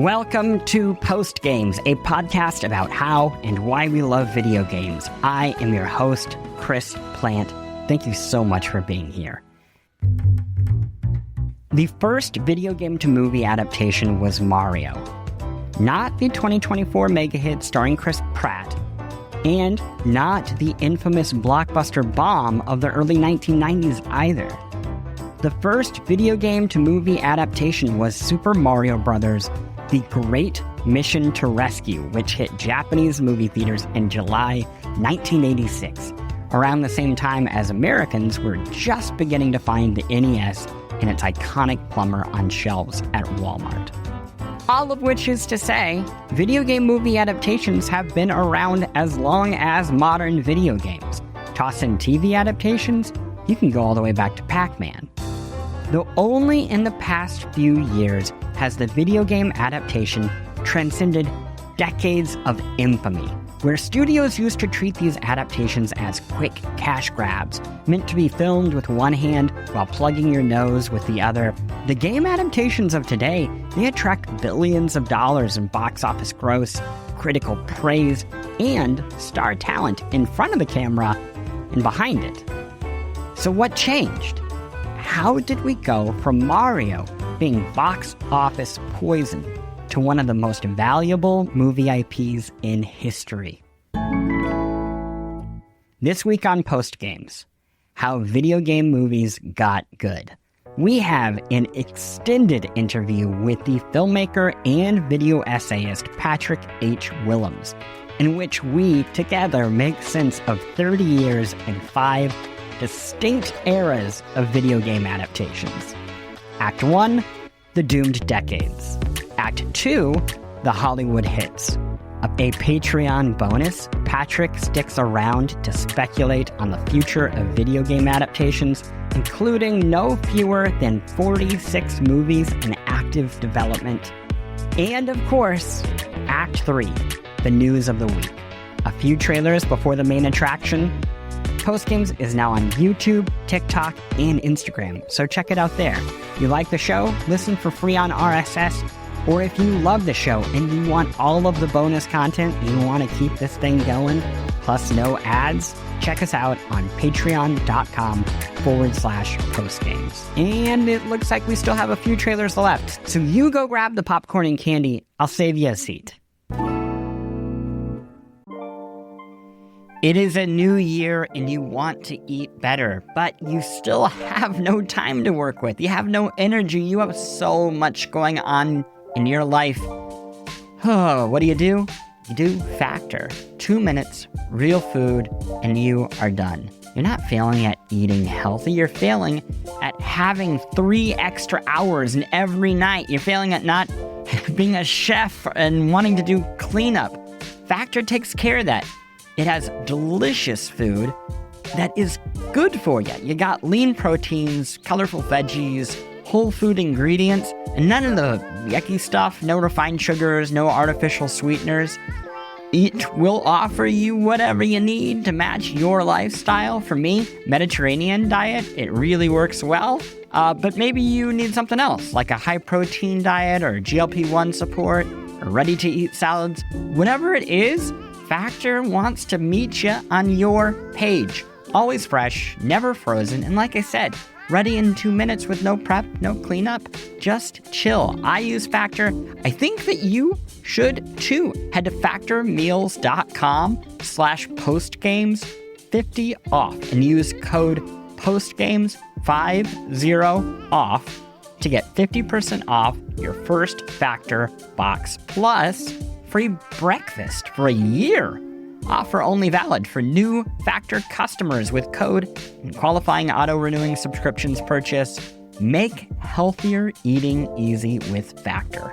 Welcome to Post Games, a podcast about how and why we love video games. I am your host, Chris Plant. Thank you so much for being here. The first video game to movie adaptation was Mario. Not the 2024 mega hit starring Chris Pratt, and not the infamous blockbuster bomb of the early 1990s either. The first video game to movie adaptation was Super Mario Bros. The Great Mission to Rescue, which hit Japanese movie theaters in July 1986, around the same time as Americans were just beginning to find the NES and its iconic plumber on shelves at Walmart. All of which is to say, video game movie adaptations have been around as long as modern video games. Toss in TV adaptations, you can go all the way back to Pac-Man. Though only in the past few years has the video game adaptation transcended decades of infamy, where studios used to treat these adaptations as quick cash grabs, meant to be filmed with one hand while plugging your nose with the other. The game adaptations of today, they attract billions of dollars in box office gross, critical praise, and star talent in front of the camera and behind it. So what changed? How did we go from Mario being box office poison to one of the most valuable movie IPs in history? This week on Post Games, how video game movies got good. We have an extended interview with the filmmaker and video essayist Patrick H. Willems, in which we together make sense of 30 years and 5 distinct eras of video game adaptations. Act 1, the doomed decades. Act 2, the Hollywood hits. A Patreon bonus, Patrick sticks around to speculate on the future of video game adaptations, including no fewer than 46 movies in active development. And of course, Act 3, the news of the week. A few trailers before the main attraction. Post Games is now on YouTube, TikTok, and Instagram, so check it out there. You like the show? Listen for free on RSS. Or if you love the show and you want all of the bonus content and you want to keep this thing going, plus no ads, check us out on patreon.com/postgames. And it looks like we still have a few trailers left, so you go grab the popcorn and candy. I'll save you a seat. It is a new year and you want to eat better, but you still have no time to work with. You have no energy. You have so much going on in your life. Oh, what do? You do Factor. 2 minutes, real food, and you are done. You're not failing at eating healthy. You're failing at having 3 extra hours in every night. You're failing at not being a chef and wanting to do cleanup. Factor takes care of that. It has delicious food that is good for you. You got lean proteins, colorful veggies, whole food ingredients, and none of the yucky stuff, no refined sugars, no artificial sweeteners. It will offer you whatever you need to match your lifestyle. For me, Mediterranean diet, it really works well. But maybe you need something else, like a high-protein diet or GLP-1 support or ready-to-eat salads. Whatever it is, Factor wants to meet you on your page. Always fresh, never frozen, and like I said, ready in 2 minutes with no prep, no cleanup, just chill. I use Factor. I think that you should too. Head to factormeals.com/postgames, 50 off, and use code postgames50 off to get 50% off your first Factor box, plus free breakfast for a year. Offer only valid for new Factor customers with code and qualifying auto-renewing subscriptions purchase. Make healthier eating easy with Factor.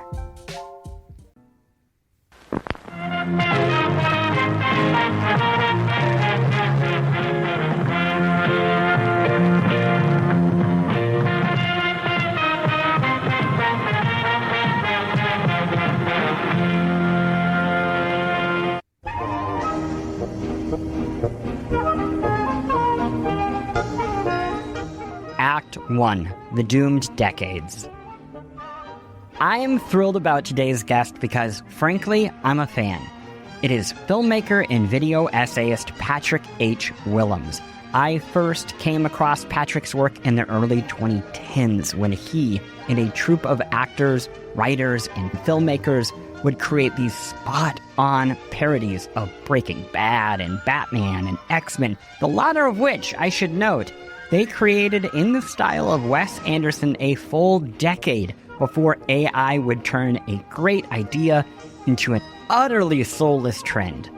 Act 1, The Doomed Decades. I am thrilled about today's guest because, frankly, I'm a fan. It is filmmaker and video essayist Patrick H. Willems. I first came across Patrick's work in the early 2010s when he and a troupe of actors, writers, and filmmakers would create these spot-on parodies of Breaking Bad and Batman and X-Men, the latter of which, I should note, they created in the style of Wes Anderson a full decade before AI would turn a great idea into an utterly soulless trend.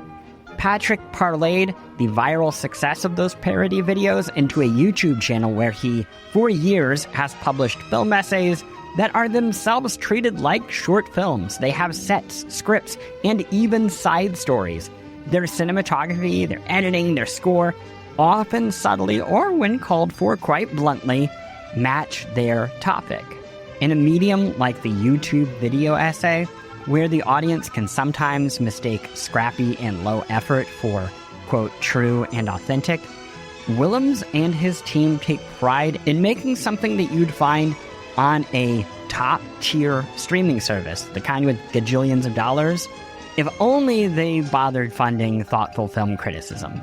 Patrick parlayed the viral success of those parody videos into a YouTube channel where he, for years, has published film essays that are themselves treated like short films. They have sets, scripts, and even side stories. Their cinematography, their editing, their score, often subtly or when called for quite bluntly, match their topic. In a medium like the YouTube video essay, where the audience can sometimes mistake scrappy and low effort for, quote, true and authentic, Willems and his team take pride in making something that you'd find on a top-tier streaming service, the kind with gajillions of dollars, if only they bothered funding thoughtful film criticism.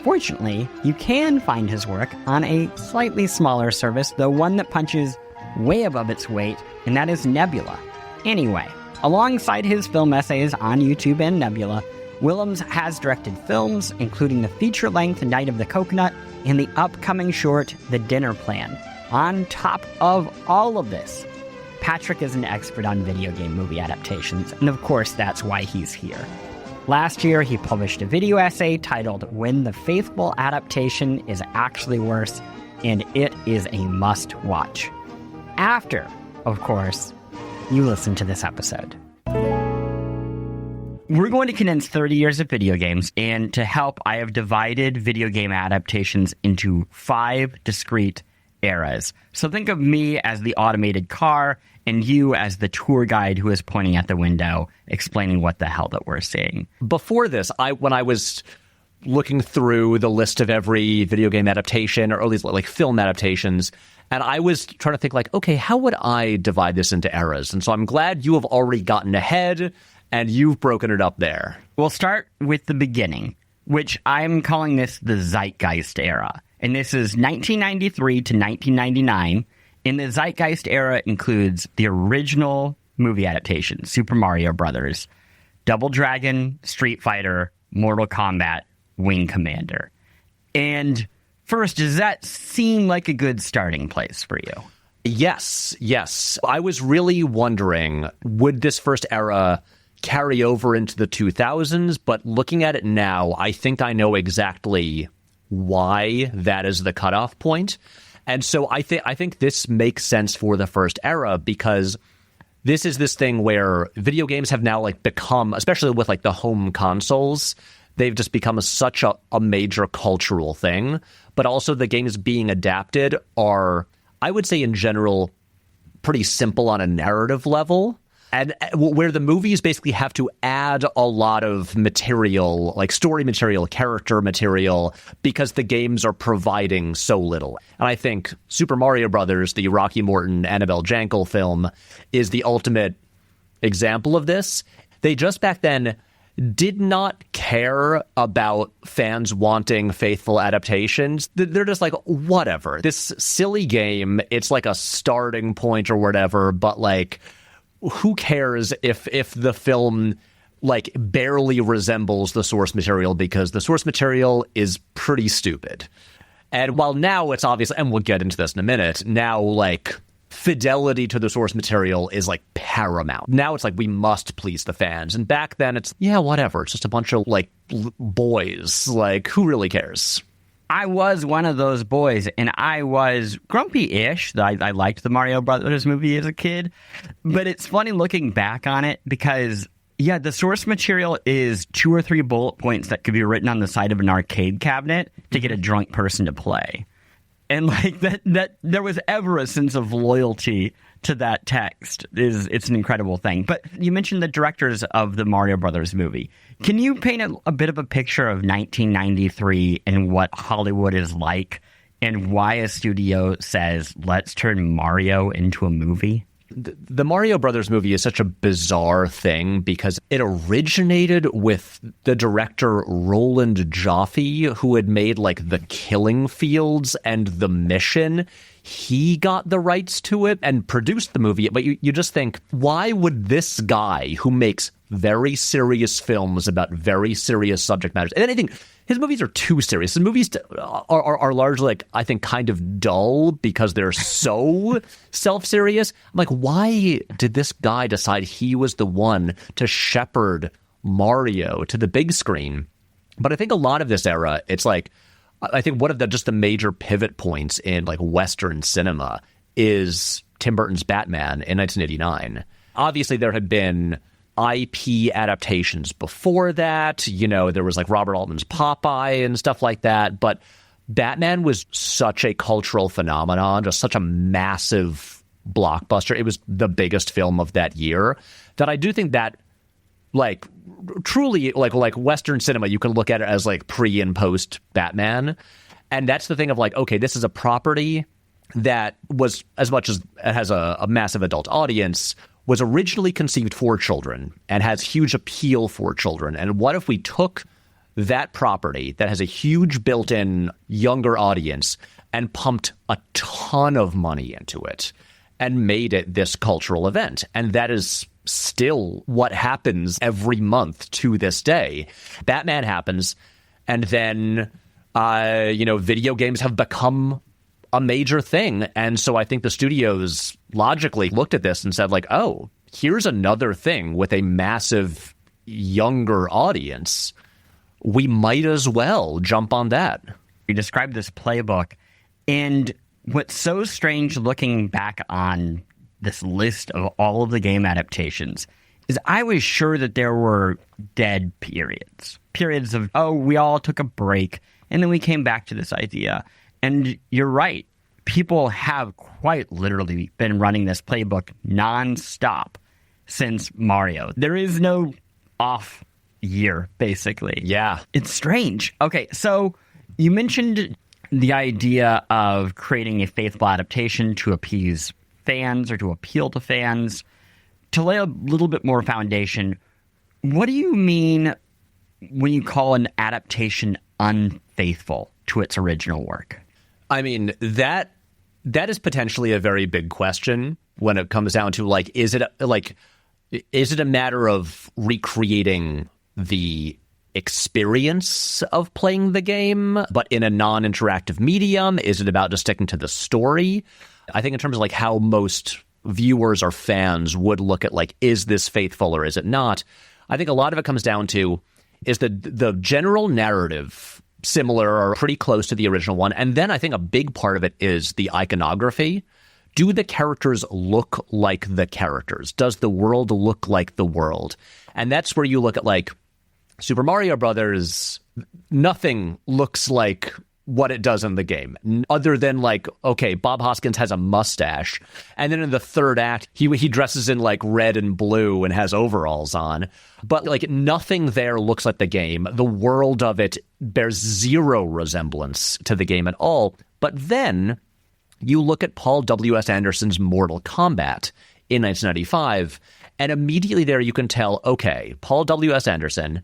Fortunately, you can find his work on a slightly smaller service, though one that punches way above its weight, and that is Nebula. Anyway, alongside his film essays on YouTube and Nebula, Willems has directed films, including the feature-length Night of the Coconut and the upcoming short The Dinner Plan. On top of all of this, Patrick is an expert on video game movie adaptations, and of course that's why he's here. Last year, he published a video essay titled When the Faithful Adaptation is Actually Worse, and it is a must-watch. After, of course, you listen to this episode. We're going to condense 30 years of video games, and to help, I have divided video game adaptations into 5 discrete eras. So think of me as the automated car, and you as the tour guide who is pointing at the window, explaining what the hell that we're seeing. Before this, when I was looking through the list of every video game adaptation, or at least like film adaptations, and I was trying to think like, okay, how would I divide this into eras? And so I'm glad you have already gotten ahead and you've broken it up there. We'll start with the beginning, which I'm calling this the Zeitgeist era. And this is 1993 to 1999. And the Zeitgeist era includes the original movie adaptations, Super Mario Brothers, Double Dragon, Street Fighter, Mortal Kombat, Wing Commander. And first, does that seem like a good starting place for you? Yes. I was really wondering, would this first era carry over into the 2000s? But looking at it now, I think I know exactly why that is the cutoff point. And so I think this makes sense for the first era, because this is this thing where video games have now like become, especially with like the home consoles, they've just become such a major cultural thing. But also the games being adapted are, I would say in general, pretty simple on a narrative level. And where the movies basically have to add a lot of material, like story material, character material, because the games are providing so little. And I think Super Mario Brothers, the Rocky Morton, Annabelle Jankel film, is the ultimate example of this. They just back then did not care about fans wanting faithful adaptations. They're just like, whatever. This silly game, it's like a starting point or whatever, but like, who cares if the film like barely resembles the source material, because the source material is pretty stupid. And while now it's obvious, and we'll get into this in a minute, now like fidelity to the source material is like paramount. Now it's like we must please the fans. And back then it's, yeah, whatever. It's just a bunch of like boys. Like, who really cares? I was one of those boys, and I was grumpy-ish. I liked the Mario Brothers movie as a kid. But it's funny looking back on it because, yeah, the source material is 2 or 3 bullet points that could be written on the side of an arcade cabinet to get a drunk person to play. And like that there was ever a sense of loyalty to that text it's an incredible thing. But you mentioned the directors of the Mario Brothers movie. Can you paint a bit of a picture of 1993 and what Hollywood is like, and why a studio says, let's turn Mario into a movie? The Mario Brothers movie is such a bizarre thing because it originated with the director Roland Joffe, who had made like The Killing Fields and The Mission. He got the rights to it and produced the movie. But you just think, why would this guy who makes very serious films about very serious subject matters, and anything, his movies are too serious. His movies are largely, like, I think, kind of dull because they're so self-serious. I'm like, why did this guy decide he was the one to shepherd Mario to the big screen? But I think a lot of this era, it's like, I think one of the major pivot points in like Western cinema is Tim Burton's Batman in 1989. Obviously, there had been IP adaptations before that. You know, there was like Robert Altman's Popeye and stuff like that. But Batman was such a cultural phenomenon, just such a massive blockbuster. It was the biggest film of that year that I do think that, like, truly, like Western cinema, you can look at it as like pre and post Batman. And that's the thing of like, okay, this is a property that was, as much as it has a massive adult audience, was originally conceived for children and has huge appeal for children. And what if we took that property that has a huge built-in younger audience and pumped a ton of money into it and made it this cultural event? And that is still what happens every month to this day. Batman happens, and then, video games have become a major thing. And so I think the studios logically looked at this and said, like, oh, here's another thing with a massive younger audience. We might as well jump on that. You described this playbook, and what's so strange looking back on this list of all of the game adaptations is I was sure that there were dead periods of, oh, we all took a break, and then we came back to this idea. And you're right. People have quite literally been running this playbook nonstop since Mario. There is no off year, basically. Yeah. It's strange. Okay, so you mentioned the idea of creating a faithful adaptation to appease fans or to appeal to fans. To lay a little bit more foundation, what do you mean when you call an adaptation unfaithful to its original work? I mean, that is potentially a very big question when it comes down to, like, is it a matter of recreating the experience of playing the game, but in a non-interactive medium? Is it about just sticking to the story? I think in terms of like how most viewers or fans would look at, like, is this faithful or is it not? I think a lot of it comes down to, is the general narrative similar or pretty close to the original one? And then I think a big part of it is the iconography. Do the characters look like the characters? Does the world look like the world? And that's where you look at, like, Super Mario Brothers. Nothing looks like what it does in the game, other than, like, okay, Bob Hoskins has a mustache, and then in the third act he dresses in like red and blue and has overalls on, but like nothing there looks like the game. The world of it bears zero resemblance to the game at all. But then you look at Paul W.S. Anderson's Mortal Kombat in 1995, and immediately there you can tell, okay, Paul W.S. Anderson,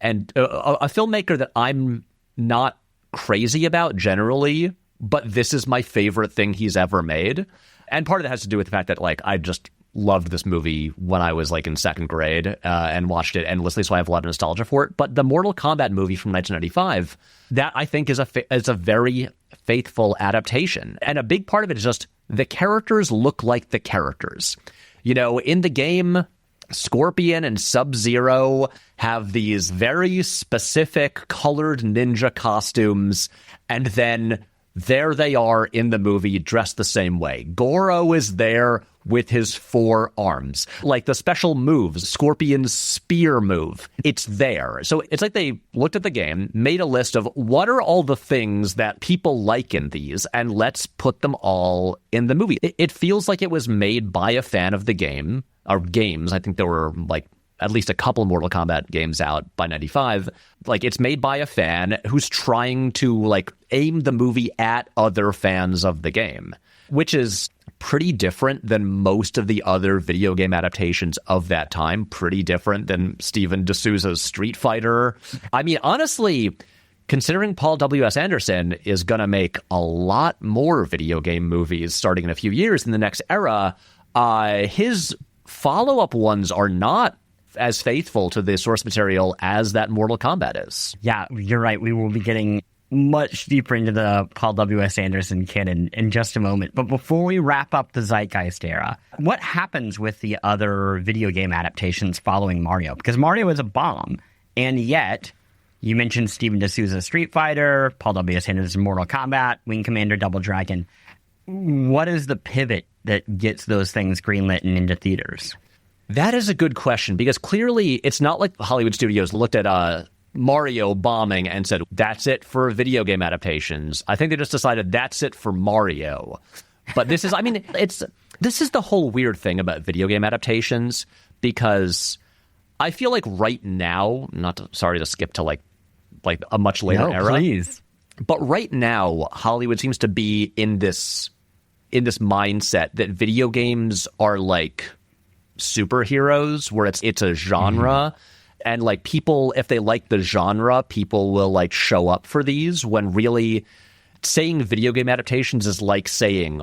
and a filmmaker that I'm not crazy about generally, but this is my favorite thing he's ever made. And part of that has to do with the fact that, like, I just loved this movie when I was like in second grade and watched it endlessly, so I have a lot of nostalgia for it. But the Mortal Kombat movie from 1995, that I think is a very faithful adaptation. And a big part of it is just the characters look like the characters. You know, in the game, Scorpion and Sub-Zero have these very specific colored ninja costumes, and then there they are in the movie dressed the same way. Goro is there with his 4 arms. Like the special moves, Scorpion's spear move, it's there. So it's like they looked at the game, made a list of what are all the things that people like in these, and let's put them all in the movie. It feels like it was made by a fan of the game, or games. I think there were like at least a couple Mortal Kombat games out by 95. Like, it's made by a fan who's trying to like aim the movie at other fans of the game. which is pretty different than most of the other video game adaptations of that time, pretty different than Steven D'Souza's Street Fighter. I mean, honestly, considering Paul W.S. Anderson is going to make a lot more video game movies starting in a few years in the next era, his follow-up ones are not as faithful to the source material as that Mortal Kombat is. Yeah, you're right. We will be getting much deeper into the Paul W.S. Anderson canon in just a moment. But before we wrap up the Zeitgeist era, what happens with the other video game adaptations following Mario? Because Mario is a bomb, and yet you mentioned Steven D'Souza's Street Fighter, Paul W.S. Anderson's Mortal Kombat, Wing Commander, Double Dragon. What is the pivot that gets those things greenlit and into theaters? That is a good question, because clearly it's not like Hollywood studios looked at Mario bombing and said, that's it for video game adaptations. I think they just decided that's it for Mario. But this is, I mean, this is the whole weird thing about video game adaptations, because I feel like right now, sorry to skip to like a much later era. Please. But right now, Hollywood seems to be in this mindset that video games are like superheroes, where it's a genre. And like people, if they like the genre, people will like show up for these, when really saying video game adaptations is like saying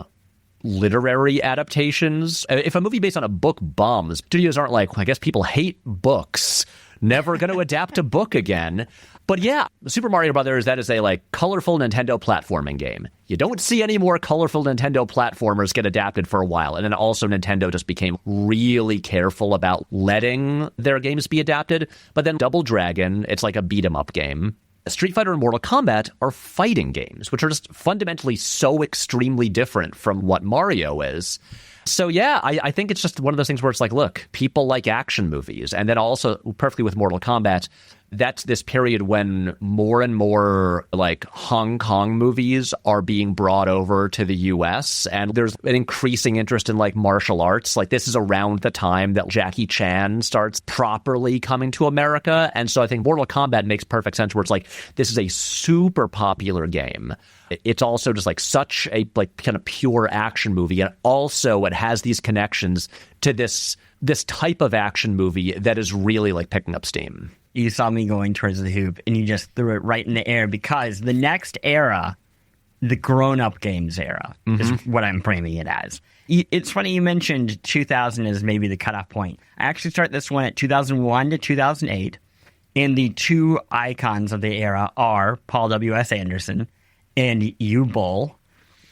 literary adaptations. If a movie based on a book bombs, studios aren't like, well, I guess people hate books, never going to adapt a book again. But yeah, Super Mario Brothers, that is a like colorful Nintendo platforming game. You don't see any more colorful Nintendo platformers get adapted for a while. And then also Nintendo just became really careful about letting their games be adapted. But then Double Dragon, it's like a beat 'em up game. Street Fighter and Mortal Kombat are fighting games, which are just fundamentally so extremely different from what Mario is. So yeah, I think it's just one of those things where it's like, look, people like action movies. And then also, perfectly with Mortal Kombat, that's this period when more and more like Hong Kong movies are being brought over to the US, and there's an increasing interest in like martial arts. Like this is around the time that Jackie Chan starts properly coming to America. And so I think Mortal Kombat makes perfect sense, where it's like, this is a super popular game. It's also just like such a like kind of pure action movie. And also it has these connections to this type of action movie that is really like picking up steam. You saw me going towards the hoop, and you just threw it right in the air, because the next era, the grown-up games era, is what I'm framing it as. It's funny you mentioned 2000 as maybe the cutoff point. I actually start this one at 2001 to 2008, and the two icons of the era are Paul W.S. Anderson and Uwe Boll.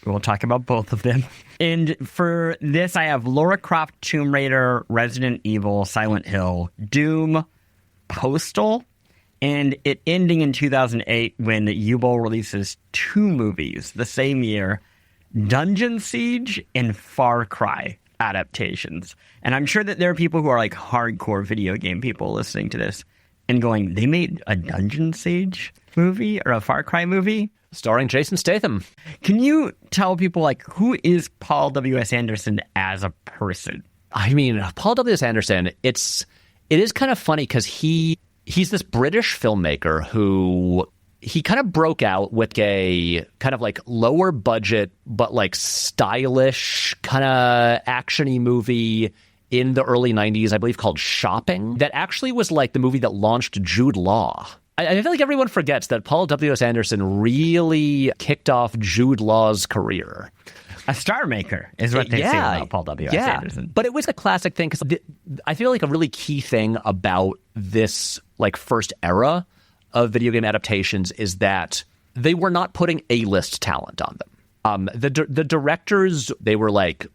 We'll talk about both of them. And for this, I have Lara Croft, Tomb Raider, Resident Evil, Silent Hill, Doom, Postal, and it ending in 2008 when Uwe Boll releases two movies the same year, Dungeon Siege and Far Cry adaptations. And I'm sure that there are people who are like hardcore video game people listening to this and going, they made a Dungeon Siege movie or a Far Cry movie? Starring Jason Statham. Can you tell people, like, who is Paul W.S. Anderson as a person? I mean, Paul W.S. Anderson, it is kind of funny because he's this British filmmaker who he kind of broke out with a kind of like lower budget but like stylish kind of action-y movie in the early 90s, I believe, called Shopping, that actually was like the movie that launched Jude Law. I feel like everyone forgets that Paul W.S. Anderson really kicked off Jude Law's career. A star maker is what they say about Paul W.S. Anderson. But it was a classic thing, because I feel like a really key thing about this like first era of video game adaptations is that they were not putting A-list talent on them. The directors, they were like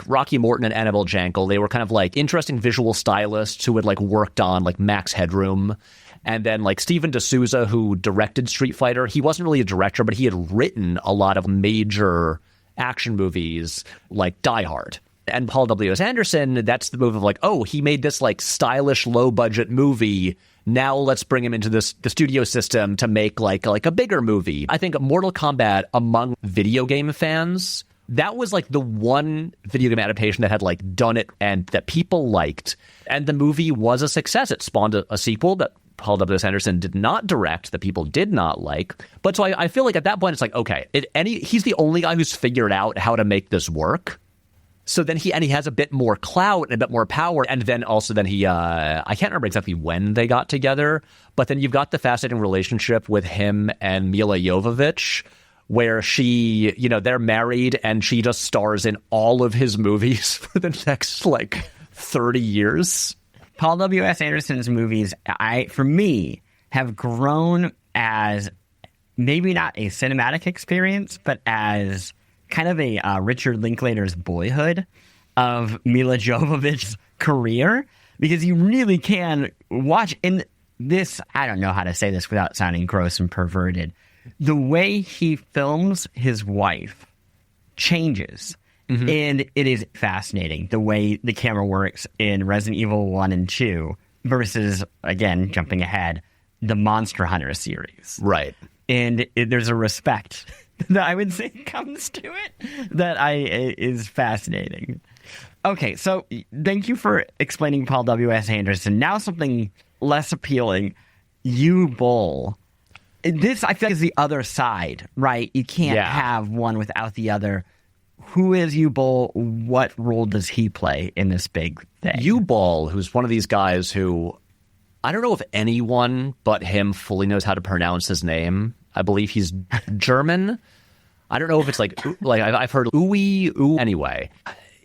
Rocky Morton and Annabelle Jankel. They were kind of like interesting visual stylists who had like worked on like Max Headroom. And then like Steven D'Souza, who directed Street Fighter, he wasn't really a director, but he had written a lot of major action movies like Die Hard. And Paul W.S. Anderson, that's the move of like, oh, he made this like stylish low budget movie. Now let's bring him into the studio system to make like a bigger movie. I think Mortal Kombat, among video game fans, that was like the one video game adaptation that had like done it and that people liked. And the movie was a success. It spawned a sequel that Paul W.S. Anderson did not direct, that people did not like. But so I feel like at that point, it's like, okay, he's the only guy who's figured out how to make this work. So then he has a bit more clout and a bit more power. And then also he, I can't remember exactly when they got together, but then you've got the fascinating relationship with him and Mila Jovovich, where she, they're married and she just stars in all of his movies for the next 30 years. Paul W.S. Anderson's movies, for me, have grown as maybe not a cinematic experience, but as kind of a Richard Linklater's Boyhood of Mila Jovovich's career, because you really can watch in this. I don't know how to say this without sounding gross and perverted. The way he films his wife changes. Mm-hmm. And it is fascinating the way the camera works in Resident Evil 1 and 2 versus, again, jumping ahead, the Monster Hunter series. Right. And there's a respect that I would say comes to it that is fascinating. Okay, so thank you for explaining Paul W.S. Anderson. Now something less appealing, U-Bowl. This, I feel like, is the other side, right? You can't have one without the other. Who is U-Bowl? What role does he play in this big thing? U-Bowl, who's one of these guys who, I don't know if anyone but him fully knows how to pronounce his name. I believe he's German. I don't know if it's I've heard ooey. Anyway,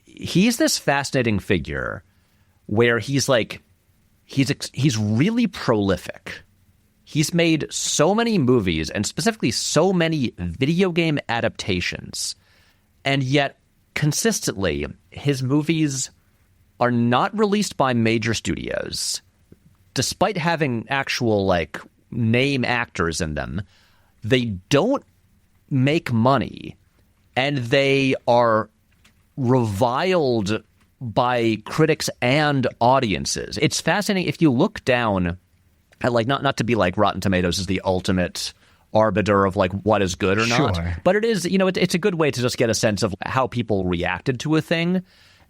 he's this fascinating figure where he's really prolific. He's made so many movies and specifically so many video game adaptations. And yet, consistently, his movies are not released by major studios. Despite having actual, name actors in them, they don't make money. And they are reviled by critics and audiences. It's fascinating. If you look down at, not to be Rotten Tomatoes is the ultimate arbiter of what is good or not. Sure. But it is, it's a good way to just get a sense of how people reacted to a thing.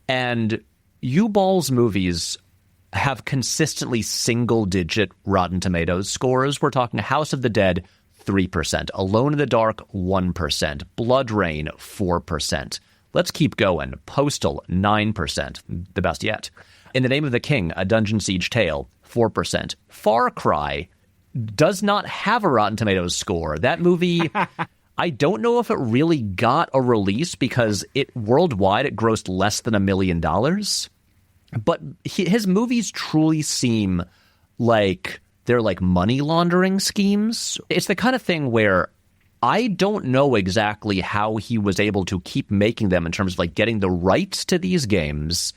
And U-Ball's movies have consistently single-digit Rotten Tomatoes scores. We're talking House of the Dead, 3%. Alone in the Dark, 1%. Blood Rain, 4%. Let's keep going. Postal, 9%. The best yet. In the Name of the King, A Dungeon Siege Tale, 4%. Far Cry does not have a Rotten Tomatoes score. That movie, I don't know if it really got a release because worldwide it grossed less than $1 million. But his movies truly seem like they're money laundering schemes. It's the kind of thing where I don't know exactly how he was able to keep making them in terms of getting the rights to these games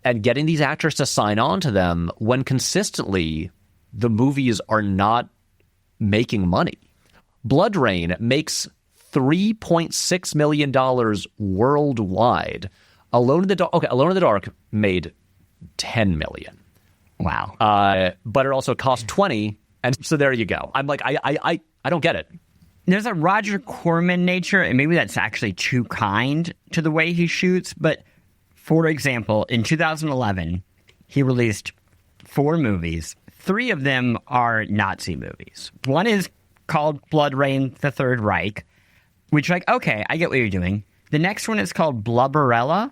and getting these actors to sign on to them when consistently the movies are not making money. Blood Rain makes $3.6 million worldwide. Alone in the Dark made $10 million. Wow. But it also cost $20, and so there you go. I'm I don't get it. There's a Roger Corman nature, and maybe that's actually too kind to the way he shoots, but for example, in 2011, he released 4 movies. 3 of them are Nazi movies. One is called Blood Rain, The Third Reich, which, okay, I get what you're doing. The next one is called Blubberella,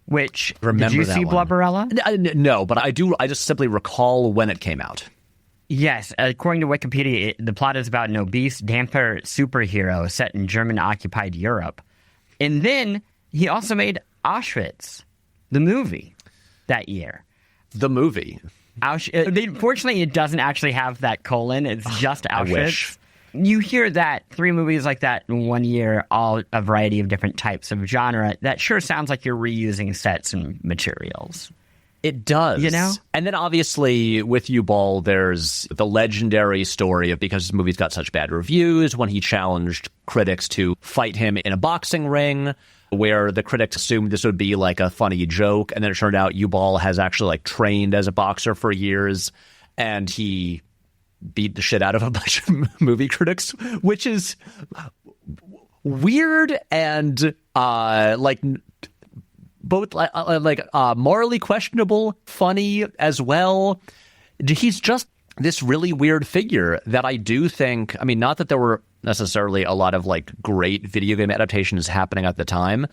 which, did you see Blubberella? No, but I do. I just simply recall when it came out. Yes, according to Wikipedia, the plot is about an obese damper superhero set in German-occupied Europe. And then he also made Auschwitz, the movie, that year. The movie? Fortunately, it doesn't actually have that colon. It's just Auschwitz. I wish. You hear that 3 movies like that in 1 year, all a variety of different types of genre. That sure sounds like you're reusing sets and materials. It does. And then obviously with U-Ball, there's the legendary story of because his movies got such bad reviews when he challenged critics to fight him in a boxing ring, where the critics assumed this would be a funny joke. And then it turned out U-Ball has actually trained as a boxer for years, and he beat the shit out of a bunch of movie critics, which is weird and both morally questionable, funny as well. He's just this really weird figure that I do think, I mean, not that there were necessarily a lot of like great video game adaptations happening at the time,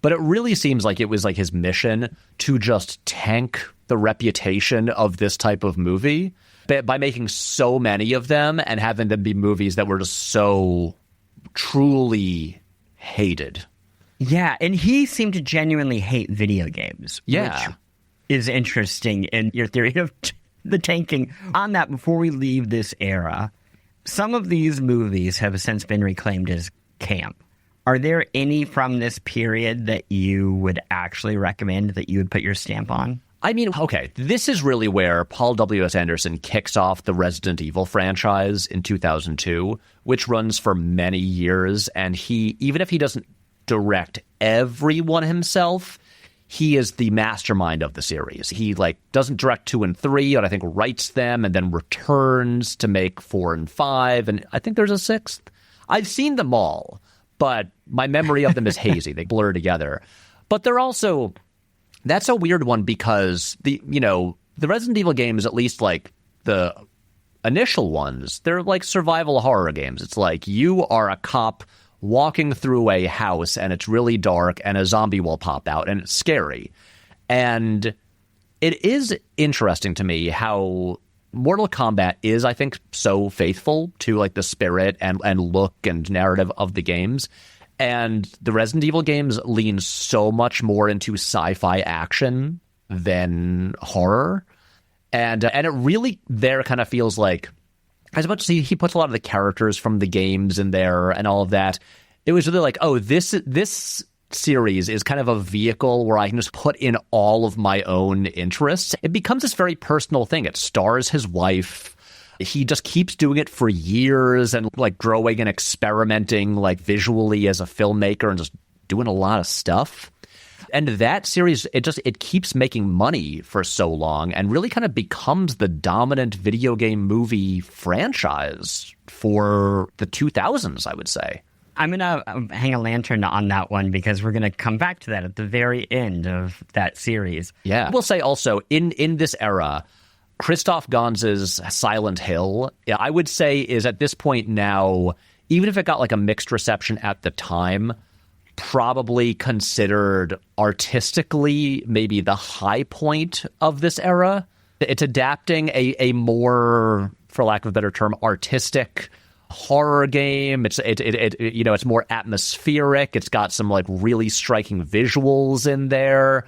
but it really seems like it was like his mission to just tank the reputation of this type of movie by making so many of them and having them be movies that were just so truly hated. Yeah, and he seemed to genuinely hate video games. Yeah. Which is interesting in your theory of the tanking. On that, before we leave this era, some of these movies have since been reclaimed as camp. Are there any from this period that you would actually recommend, that you would put your stamp on? I mean, okay, this is really where Paul W.S. Anderson kicks off the Resident Evil franchise in 2002, which runs for many years. And he, even if he doesn't direct everyone himself, he is the mastermind of the series. He like doesn't direct 2 and 3, but I think writes them and then returns to make 4 and 5. And I think there's a 6th. I've seen them all, but my memory of them is hazy. They blur together. But they're also, that's a weird one because the Resident Evil games, at least like the initial ones, they're like survival horror games. It's like you are a cop walking through a house and it's really dark and a zombie will pop out and it's scary. And it is interesting to me how Mortal Kombat is, I think, so faithful to like the spirit and look and narrative of the games. And the Resident Evil games lean so much more into sci-fi action than horror. And it really there kind of feels like, as much as he puts a lot of the characters from the games in there and all of that, it was really like, oh, this series is kind of a vehicle where I can just put in all of my own interests. It becomes this very personal thing. It stars his wife. He just keeps doing it for years and like growing and experimenting like visually as a filmmaker and just doing a lot of stuff. And that series, it keeps making money for so long and really kind of becomes the dominant video game movie franchise for the 2000s, I would say. I'm going to hang a lantern on that one because we're going to come back to that at the very end of that series. Yeah. We'll say also, in this era, Christoph Gans's Silent Hill, I would say is at this point now, even if it got like a mixed reception at the time, probably considered artistically maybe the high point of this era. It's adapting a more, for lack of a better term, artistic horror game. It's more atmospheric. It's got some like really striking visuals in there.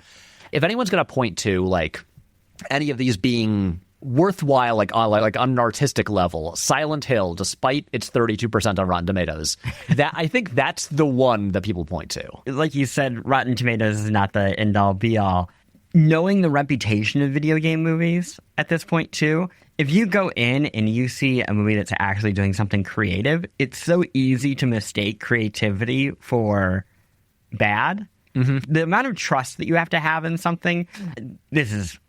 If anyone's going to point to like any of these being worthwhile, like on an artistic level, Silent Hill, despite its 32% on Rotten Tomatoes, that I think that's the one that people point to. Like you said, Rotten Tomatoes is not the end-all, be-all. Knowing the reputation of video game movies at this point, too, if you go in and you see a movie that's actually doing something creative, it's so easy to mistake creativity for bad. Mm-hmm. The amount of trust that you have to have in something,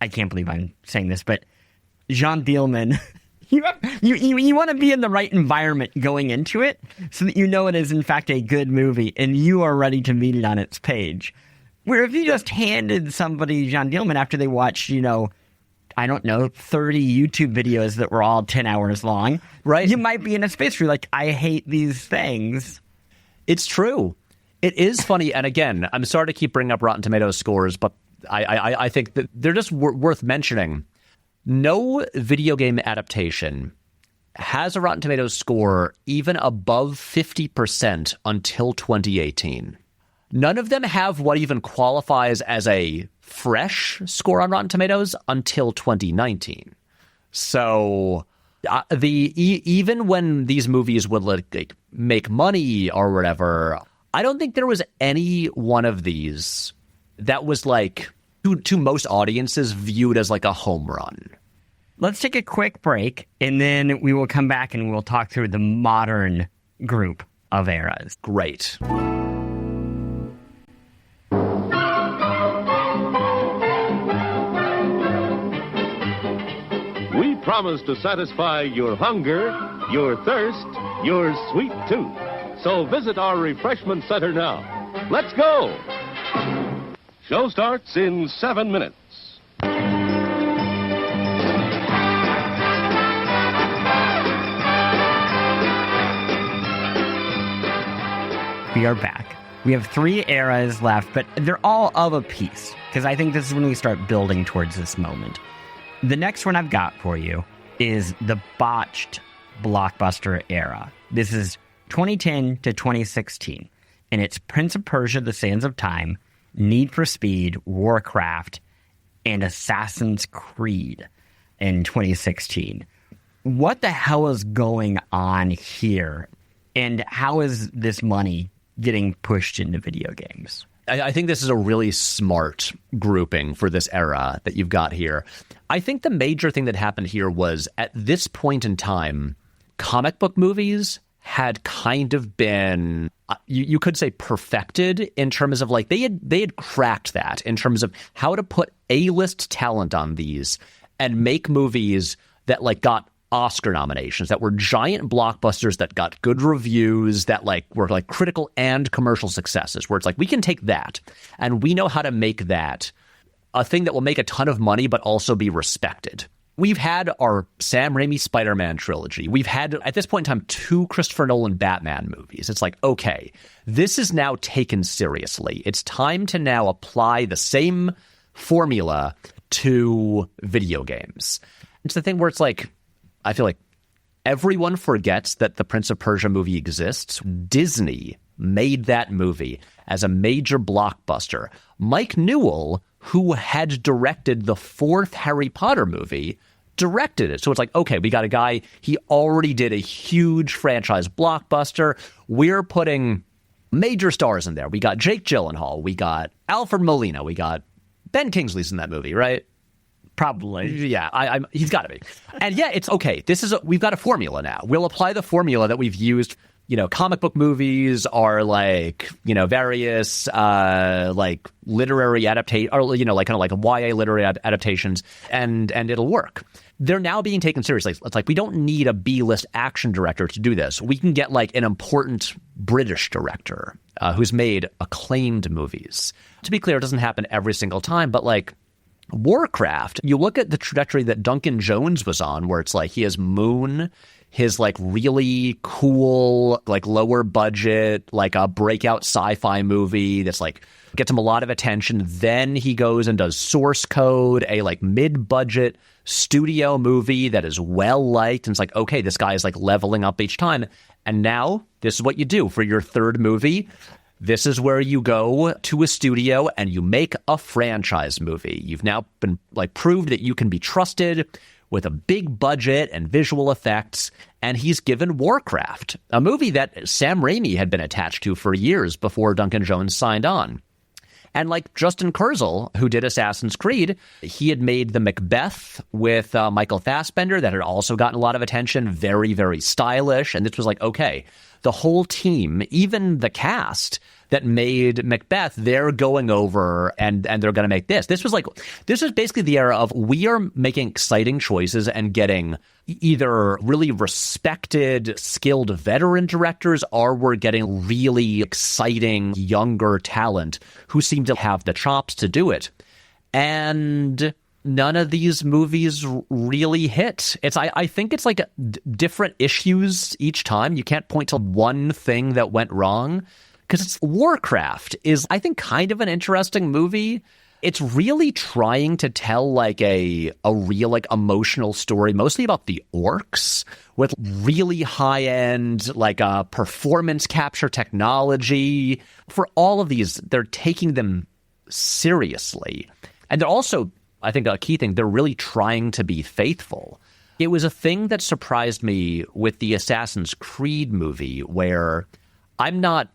I can't believe I'm saying this, but Jean Dielman, you want to be in the right environment going into it so that you know it is in fact a good movie and you are ready to meet it on its page. Where if you just handed somebody Jean Dielman after they watched, 30 YouTube videos that were all 10 hours long, right? You might be in a space where you're like, I hate these things. It's true. It is funny. And again, I'm sorry to keep bringing up Rotten Tomatoes scores, but I think that they're just worth mentioning. No video game adaptation has a Rotten Tomatoes score even above 50% until 2018. None of them have what even qualifies as a fresh score on Rotten Tomatoes until 2019. So even when these movies would like make money or whatever, I don't think there was any one of these that was like to most audiences viewed as like a home run. Let's take a quick break, and then we will come back and we'll talk through the modern group of eras. Great. We promise to satisfy your hunger, your thirst, your sweet tooth. So visit our refreshment center now. Let's go! Show starts in 7 minutes. we are back. We have 3 eras left, but they're all of a piece, because I think this is when we start building towards this moment. The next one I've got for you is the botched blockbuster era. This is 2010 to 2016, and it's Prince of Persia: The Sands of Time, Need for Speed, Warcraft, and Assassin's Creed in 2016. What the hell is going on here, and how is this money getting pushed into video games? I think this is a really smart grouping for this era that you've got here. I think the major thing that happened here was, at this point in time, comic book movies had kind of been, you could say, perfected in terms of like they had cracked that in terms of how to put A-list talent on these and make movies that like got Oscar nominations, that were giant blockbusters, that got good reviews, that like were like critical and commercial successes, where it's like we can take that and we know how to make that a thing that will make a ton of money but also be respected. We've had our Sam Raimi Spider-Man trilogy. We've had, at this point in time, 2 Christopher Nolan Batman movies. It's like, okay, this is now taken seriously. It's time to now apply the same formula to video games. It's the thing where it's like, I feel like everyone forgets that the Prince of Persia movie exists. Disney made that movie as a major blockbuster. Mike Newell, who had directed the 4th Harry Potter movie, directed it. So it's like, okay, we got a guy, he already did a huge franchise blockbuster. We're putting major stars in there. We got Jake Gyllenhaal. We got Alfred Molina. We got Ben Kingsley's in that movie, right? Probably. Yeah, he's got to be. And yeah, it's okay. We've got a formula now. We'll apply the formula that we've used. You know, comic book movies are like, you know, various like literary adaptation, or you know, like kind of like YA literary adaptations, and it'll work. They're now being taken seriously. It's like we don't need a B-list action director to do this. We can get like an important British director who's made acclaimed movies. To be clear, it doesn't happen every single time, but like Warcraft, you look at the trajectory that Duncan Jones was on, where it's like he has Moon, his like really cool, like lower budget, like a breakout sci-fi movie that's like gets him a lot of attention. Then he goes and does Source Code, a like mid-budget studio movie that is well liked. And it's like, okay, this guy is like leveling up each time. And now this is what you do for your 3rd movie. This is where you go to a studio and you make a franchise movie. You've now been like proved that you can be trusted with a big budget and visual effects. And he's given Warcraft, a movie that Sam Raimi had been attached to for years before Duncan Jones signed on. And like Justin Kurzel, who did Assassin's Creed, he had made the Macbeth with Michael Fassbender that had also gotten a lot of attention, very, very stylish. And this was like, okay, the whole team, even the cast that made Macbeth, they're going over and they're going to make this. This was basically the era of we are making exciting choices and getting either really respected, skilled veteran directors, or we're getting really exciting younger talent who seem to have the chops to do it. And none of these movies really hit. I think it's like different issues each time. You can't point to one thing that went wrong, because Warcraft is, I think, kind of an interesting movie. It's really trying to tell like a real like emotional story, mostly about the orcs, with really high end like performance capture technology. For all of these, they're taking them seriously, and they're also, I think, a key thing, they're really trying to be faithful. It was a thing that surprised me with the Assassin's Creed movie, where I'm not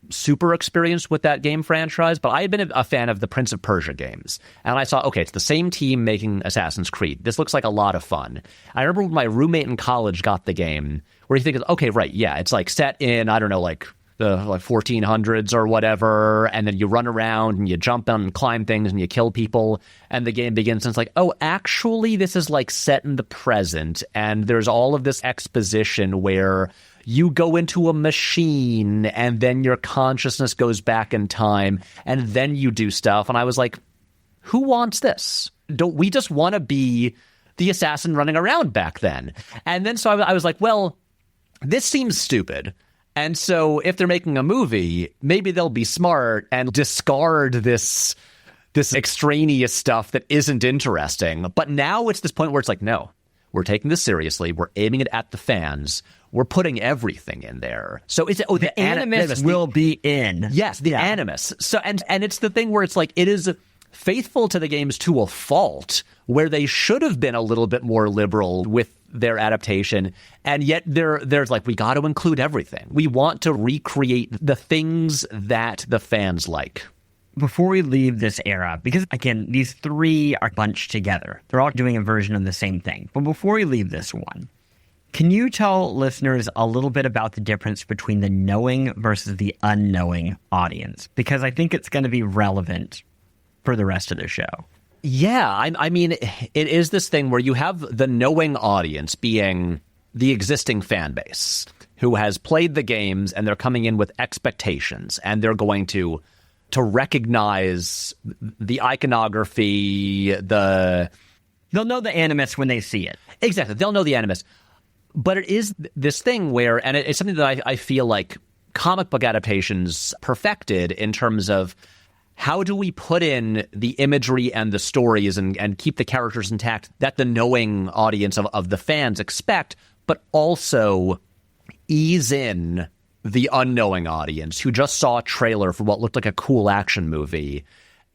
super experienced with that game franchise, but I had been a fan of the Prince of Persia games. And I saw, okay, it's the same team making Assassin's Creed. This looks like a lot of fun. I remember when my roommate in college got the game, where you think, okay, right, yeah, it's like set in, I don't know, like the 1400s or whatever, and then you run around and you jump and climb things and you kill people, and the game begins, and it's like, oh, actually, this is like set in the present, and there's all of this exposition where you go into a machine and then your consciousness goes back in time and then you do stuff. And I was like, who wants this? Don't we just want to be the assassin running around back then? And then so I was like, well, this seems stupid. And so if they're making a movie, maybe they'll be smart and discard this extraneous stuff that isn't interesting. But now it's this point where it's like, no, we're taking this seriously. We're aiming it at the fans. We're putting everything in there. So it's the animus will be in. Yes, the animus. So and it's the thing where it's like it is faithful to the games to a fault, where they should have been a little bit more liberal with their adaptation, and yet there's like, we got to include everything. We want to recreate the things that the fans like. Before we leave this era, because again, these three are bunched together. They're all doing a version of the same thing. But before we leave this one, can you tell listeners a little bit about the difference between the knowing versus the unknowing audience? Because I think it's going to be relevant for the rest of the show. Yeah, I mean, it is this thing where you have the knowing audience being the existing fan base who has played the games, and they're coming in with expectations, and they're going to recognize the iconography, they'll know the animus when they see it. Exactly, they'll know the animus. But it is this thing where, and it's something that I feel like comic book adaptations perfected in terms of how do we put in the imagery and the stories and keep the characters intact that the knowing audience of the fans expect, but also ease in the unknowing audience who just saw a trailer for what looked like a cool action movie?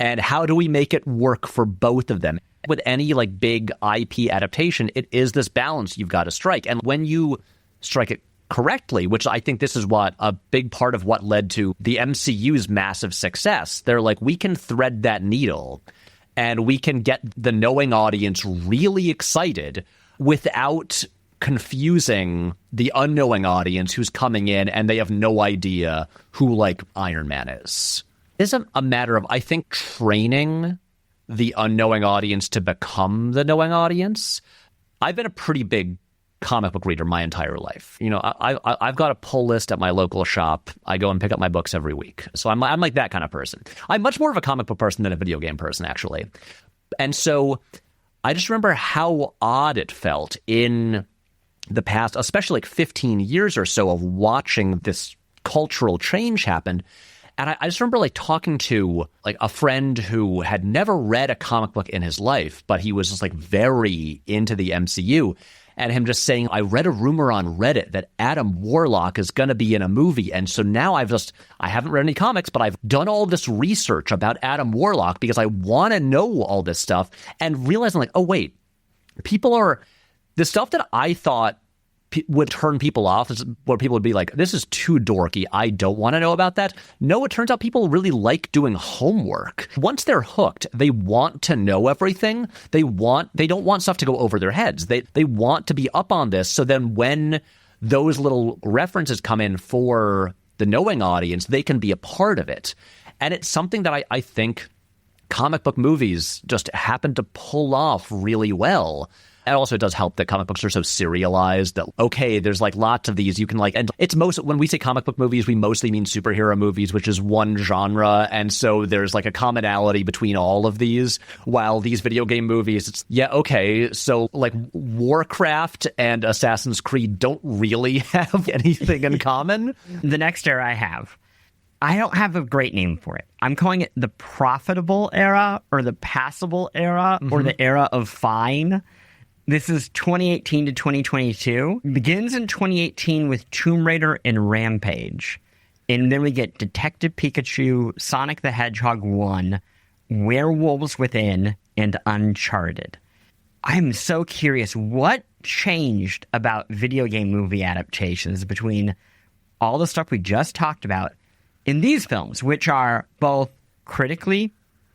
And how do we make it work for both of them? With any like big IP adaptation, it is this balance you've got to strike. And when you strike it correctly, which I think this is what a big part of what led to the MCU's massive success, they're like, we can thread that needle and we can get the knowing audience really excited without confusing the unknowing audience who's coming in and they have no idea who like Iron Man is. It's a matter of, I think, training the unknowing audience to become the knowing audience. I've been a pretty big comic book reader my entire life. You know, I've got a pull list at my local shop. I go and pick up my books every week. So I'm like that kind of person. I'm much more of a comic book person than a video game person, actually. And so I just remember how odd it felt in the past, especially like 15 years or so of watching this cultural change happen. And I just remember like talking to like a friend who had never read a comic book in his life, but he was just like very into the MCU. And him just saying, I read a rumor on Reddit that Adam Warlock is going to be in a movie. And so now I haven't read any comics, but I've done all this research about Adam Warlock because I want to know all this stuff, and realizing like, oh, wait, the stuff that I thought would turn people off, where people would be like, this is too dorky, I don't want to know about that. No, it turns out people really like doing homework. Once they're hooked, they want to know everything. They don't want stuff to go over their heads. They want to be up on this. So then when those little references come in for the knowing audience, they can be a part of it. And it's something that I think comic book movies just happen to pull off really well. And also it does help that comic books are so serialized that, okay, there's like lots of these you can like, and it's when we say comic book movies, we mostly mean superhero movies, which is one genre. And so there's like a commonality between all of these, while these video game movies, it's, yeah, okay, so like Warcraft and Assassin's Creed don't really have anything in common. The next era I don't have a great name for it. I'm calling it the profitable era, or the passable era, or the era of fine. This is 2018 to 2022. It begins in 2018 with Tomb Raider and Rampage. And then we get Detective Pikachu, Sonic the Hedgehog 1, Werewolves Within, and Uncharted. I'm so curious, what changed about video game movie adaptations between all the stuff we just talked about in these films, which are both critically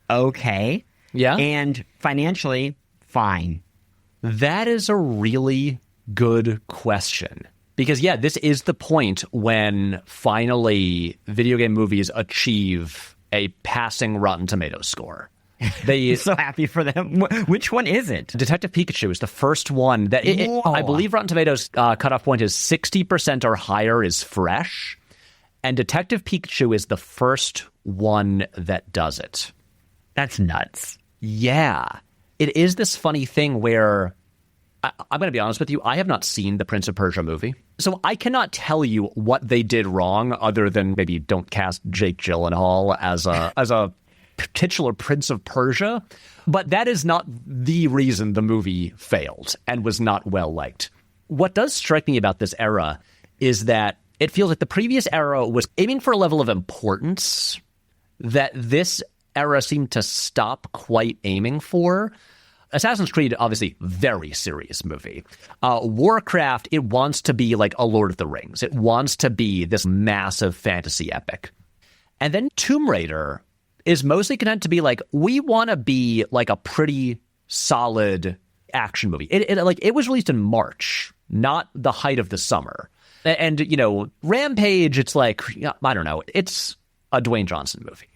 okay and financially fine? That is a really good question. Because, yeah, this is the point when finally video game movies achieve a passing Rotten Tomatoes score. I'm so happy for them. Which one is it? Detective Pikachu is the first one. That I believe Rotten Tomatoes cutoff point is 60% or higher is fresh. And Detective Pikachu is the first one that does it. That's nuts. Yeah. It is this funny thing where I'm going to be honest with you. I have not seen the Prince of Persia movie. So I cannot tell you what they did wrong other than maybe don't cast Jake Gyllenhaal as a titular Prince of Persia. But that is not the reason the movie failed and was not well liked. What does strike me about this era is that it feels like the previous era was aiming for a level of importance that this era seemed to stop quite aiming for. Assassin's Creed, obviously, very serious movie. Warcraft, it wants to be like a Lord of the Rings. It wants to be this massive fantasy epic. And then Tomb Raider is mostly content to be like, we want to be like a pretty solid action movie. It was released in March, not the height of the summer. And, you know, Rampage, it's like, I don't know, it's a Dwayne Johnson movie.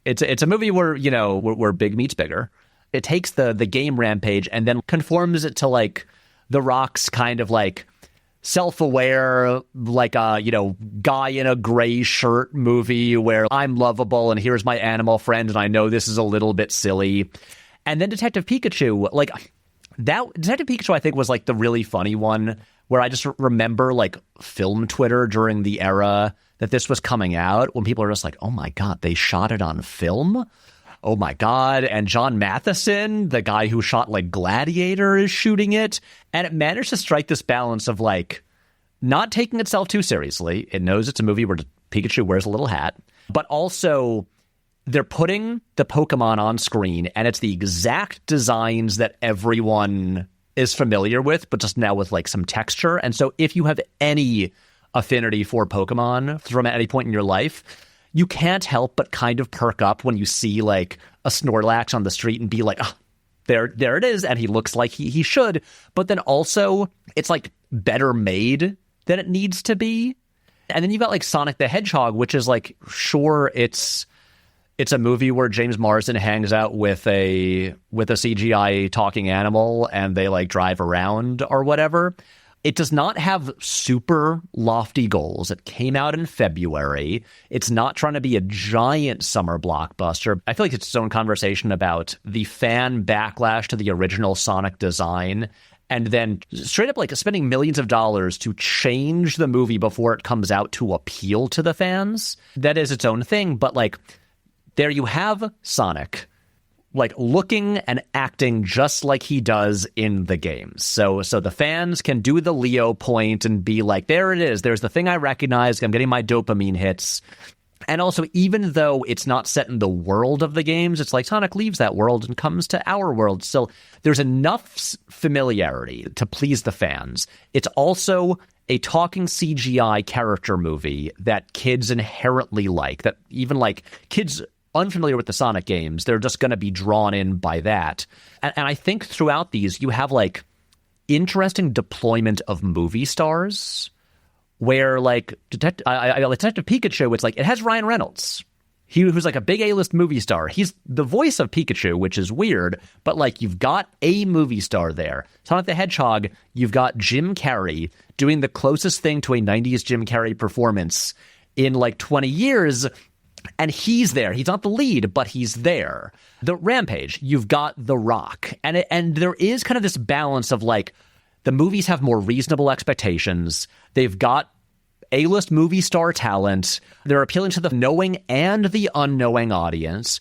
It's a movie where, you know, where big meets bigger. It takes the game Rampage and then conforms it to like The Rock's kind of like self-aware, like a, you know, guy in a gray shirt movie where I'm lovable and here's my animal friend and I know this is a little bit silly. And then Detective Pikachu, like that Detective Pikachu, I think was like the really funny one where I just remember like film Twitter during the era that this was coming out when people are just like, oh my God, they shot it on film? Oh my God. And John Matheson, the guy who shot like Gladiator, is shooting it. And it managed to strike this balance of like not taking itself too seriously. It knows it's a movie where Pikachu wears a little hat, but also they're putting the Pokemon on screen and it's the exact designs that everyone is familiar with, but just now with like some texture. And so if you have any affinity for Pokemon from any point in your life, you can't help but kind of perk up when you see like a Snorlax on the street and be like, oh, there it is. And he looks like he should. But then also it's like better made than it needs to be. And then you've got like Sonic the Hedgehog, which is like, sure, it's a movie where James Marsden hangs out with a CGI talking animal and they like drive around or whatever. It does not have super lofty goals. It came out in February. It's not trying to be a giant summer blockbuster. I feel like it's its own conversation about the fan backlash to the original Sonic design and then straight up like spending millions of dollars to change the movie before it comes out to appeal to the fans. That is its own thing. But like there you have Sonic like looking and acting just like he does in the games. So the fans can do the Leo point and be like, there it is. There's the thing I recognize. I'm getting my dopamine hits. And also, even though it's not set in the world of the games, it's like Sonic leaves that world and comes to our world. So there's enough familiarity to please the fans. It's also a talking CGI character movie that kids inherently like, that even like kids unfamiliar with the Sonic games, they're just going to be drawn in by that. And I think throughout these, you have like interesting deployment of movie stars where like Detective Pikachu, it's like it has Ryan Reynolds, who's like a big A-list movie star. He's the voice of Pikachu, which is weird, but like you've got a movie star there. Sonic the Hedgehog, you've got Jim Carrey doing the closest thing to a 90s Jim Carrey performance in like 20 years. And he's there. He's not the lead, but he's there. The Rampage, you've got The Rock. And there is kind of this balance of like the movies have more reasonable expectations. They've got A-list movie star talent. They're appealing to the knowing and the unknowing audience.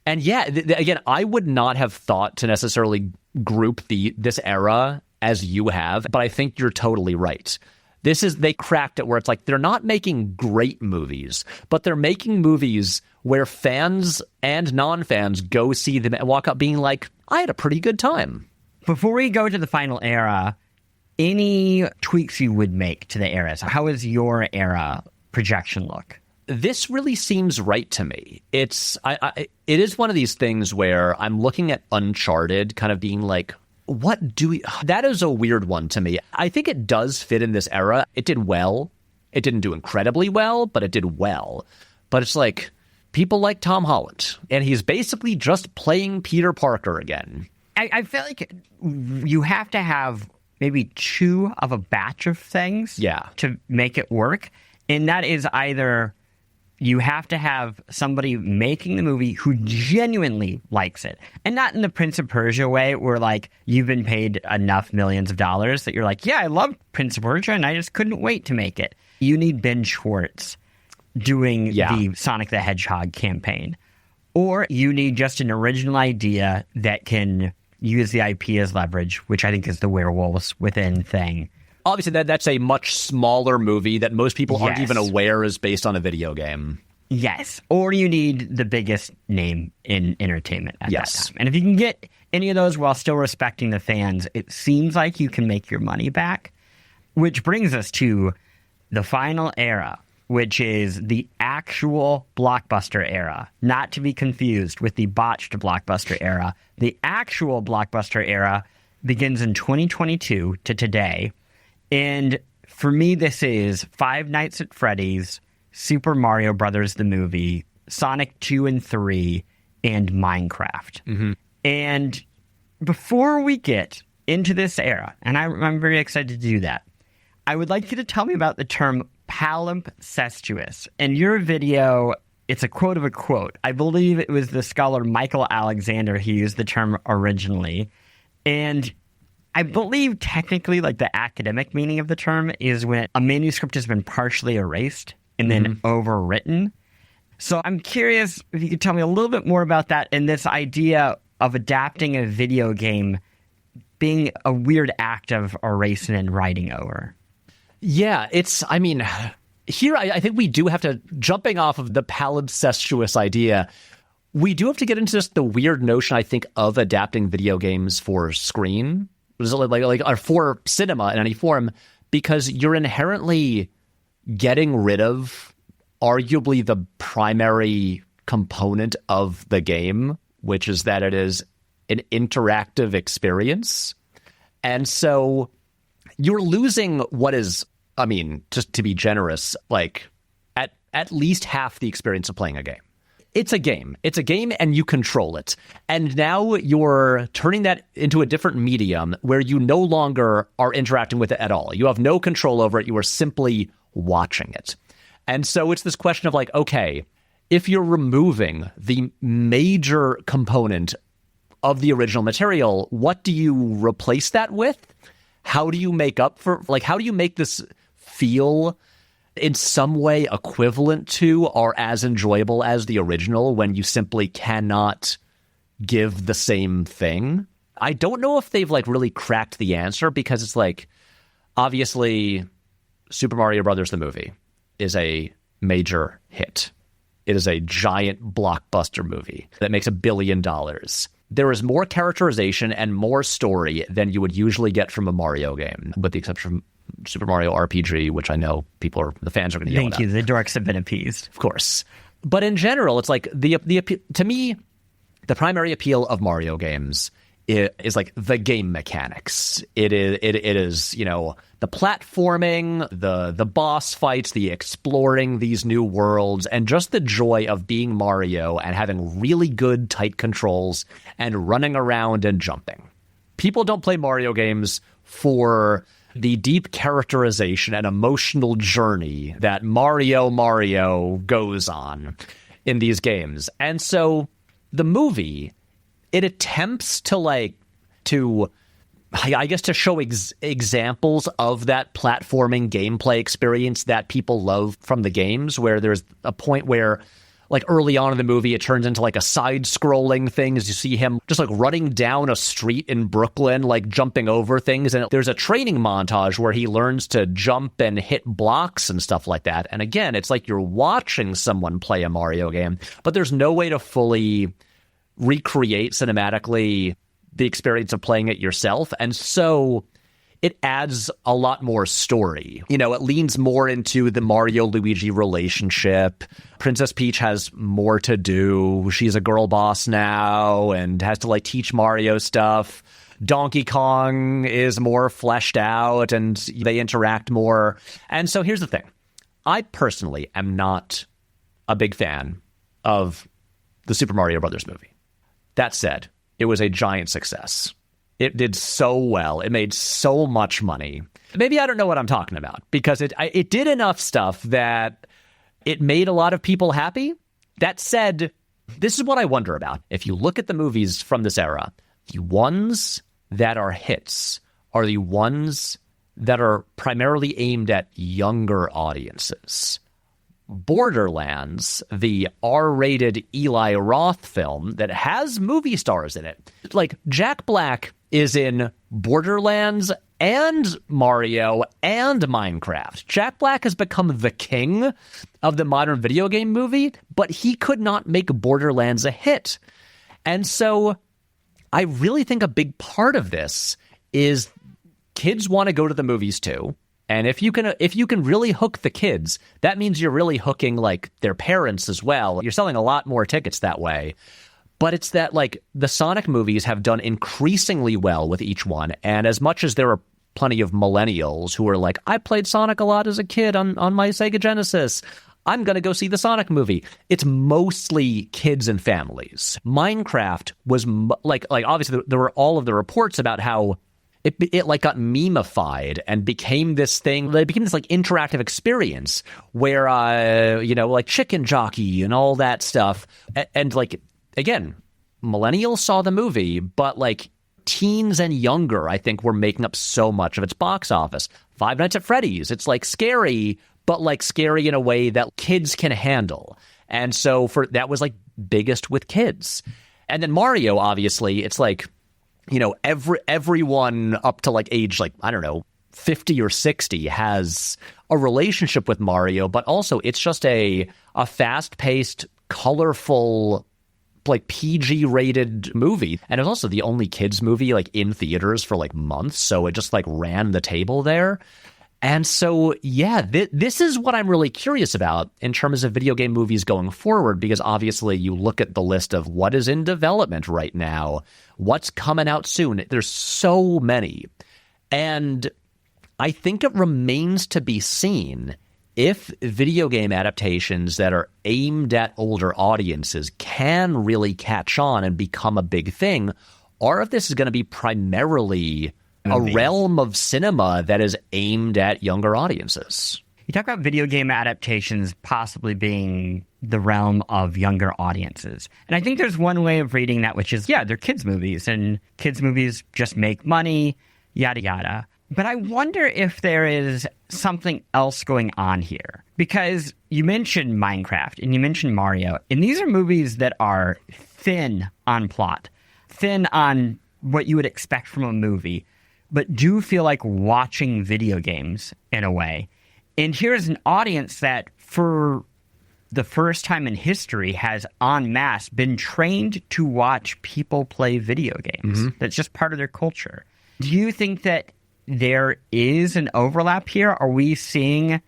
And yeah, again, I would not have thought to necessarily group this era as you have, but I think you're totally right. They cracked it where it's like they're not making great movies, but they're making movies where fans and non-fans go see them and walk out being like, I had a pretty good time. Before we go to the final era, any tweaks you would make to the eras? How is your era projection look? This really seems right to me. It is one of these things where I'm looking at Uncharted kind of being like, that is a weird one to me. I think it does fit in this era. It did well. It didn't do incredibly well, but it did well. But it's like people like Tom Holland, and he's basically just playing Peter Parker again. I feel like you have to have maybe two of a batch of things to make it work. And that is either You have to have somebody making the movie who genuinely likes it. And not in the Prince of Persia way where, like, you've been paid enough millions of dollars that you're like, yeah, I love Prince of Persia and I just couldn't wait to make it. You need Ben Schwartz doing the Sonic the Hedgehog campaign. Or you need just an original idea that can use the IP as leverage, which I think is the Werewolves Within thing. Obviously, that's a much smaller movie that most people aren't even aware is based on a video game. Yes. Or you need the biggest name in entertainment at that time. And if you can get any of those while still respecting the fans, it seems like you can make your money back. Which brings us to the final era, which is the actual blockbuster era, not to be confused with the botched blockbuster era. The actual blockbuster era begins in 2022 to today. And for me, this is Five Nights at Freddy's, Super Mario Brothers the movie, Sonic 2 and 3, and Minecraft. Mm-hmm. And before we get into this era, and I'm very excited to do that, I would like you to tell me about the term palimpsestuous. In your video, it's a quote of a quote. I believe it was the scholar Michael Alexander who used the term originally. And I believe technically, like, the academic meaning of the term is when a manuscript has been partially erased and then overwritten. So I'm curious if you could tell me a little bit more about that and this idea of adapting a video game being a weird act of erasing and writing over. Yeah, here I think we do have to, jumping off of the palimpsestuous idea, we do have to get into just the weird notion, I think, of adapting video games for screen. Or for cinema in any form, because you're inherently getting rid of arguably the primary component of the game, which is that it is an interactive experience. And so you're losing what is, just to be generous, like at least half the experience of playing a game. It's a game. It's a game and you control it. And now you're turning that into a different medium where you no longer are interacting with it at all. You have no control over it. You are simply watching it. And so it's this question of like, okay, if you're removing the major component of the original material, what do you replace that with? How do you make up for, like, how do you make this feel in some way equivalent to or as enjoyable as the original when you simply cannot give the same thing? I don't know if they've like really cracked the answer, because it's like, obviously Super Mario Brothers the movie is a major hit. It is a giant blockbuster movie that makes $1 billion. There is more characterization and more story than you would usually get from a Mario game, with the exception of Super Mario RPG, which I know the fans are going to yell at. Thank you. The dorks have been appeased. Of course. But in general, it's like to me, the primary appeal of Mario games is like the game mechanics. It is, the platforming, the boss fights, the exploring these new worlds, and just the joy of being Mario and having really good tight controls and running around and jumping. People don't play Mario games for the deep characterization and emotional journey that Mario goes on in these games. And so the movie, it attempts to show examples of that platforming gameplay experience that people love from the games, where there's a point where, like, early on in the movie, it turns into like a side-scrolling thing as you see him just like running down a street in Brooklyn, like jumping over things. And there's a training montage where he learns to jump and hit blocks and stuff like that. And again, it's like you're watching someone play a Mario game, but there's no way to fully recreate cinematically the experience of playing it yourself. And so it adds a lot more story. It leans more into the Mario-Luigi relationship. Princess Peach has more to do. She's a girl boss now and has to, like, teach Mario stuff. Donkey Kong is more fleshed out and they interact more. And so here's the thing. I personally am not a big fan of the Super Mario Brothers movie. That said, it was a giant success. It did so well. It made so much money. Maybe I don't know what I'm talking about, because it did enough stuff that it made a lot of people happy. That said, this is what I wonder about. If you look at the movies from this era, the ones that are hits are the ones that are primarily aimed at younger audiences. Borderlands, the R-rated Eli Roth film that has movie stars in it. Like, Jack Black is in Borderlands and Mario and Minecraft. Jack Black has become the king of the modern video game movie, but he could not make Borderlands a hit. And so I really think a big part of this is kids want to go to the movies too. And if you can really hook the kids, that means you're really hooking like their parents as well. You're selling a lot more tickets that way. But it's that like the Sonic movies have done increasingly well with each one. And as much as there are plenty of millennials who are like, I played Sonic a lot as a kid on my Sega Genesis, I'm going to go see the Sonic movie. It's mostly kids and families. Minecraft was like obviously there were all of the reports about how it like got memified and became this thing. It became this like interactive experience where, like Chicken Jockey and all that stuff. And like, again, millennials saw the movie, but like teens and younger, I think, were making up so much of its box office. Five Nights at Freddy's, it's like scary, but like scary in a way that kids can handle. And so that was like biggest with kids. And then Mario, obviously, it's like, everyone up to like age, like, I don't know, 50 or 60 has a relationship with Mario, but also it's just a fast-paced, colorful, like PG-rated movie. And it was also the only kids movie like in theaters for like months, so it just like ran the table there. And so, yeah, this is what I'm really curious about in terms of video game movies going forward, because obviously you look at the list of what is in development right now, what's coming out soon. There's so many. And I think it remains to be seen if video game adaptations that are aimed at older audiences can really catch on and become a big thing, or if this is going to be primarily a realm of cinema that is aimed at younger audiences. You talk about video game adaptations possibly being the realm of younger audiences. And I think there's one way of reading that, which is, yeah, they're kids' movies, and kids' movies just make money, yada, yada. But I wonder if there is something else going on here. Because you mentioned Minecraft and you mentioned Mario, and these are movies that are thin on plot, thin on what you would expect from a movie, but do feel like watching video games in a way. And here's an audience that, for the first time in history, has en masse been trained to watch people play video games. Mm-hmm. That's just part of their culture. Do you think that there is an overlap here? Are we seeing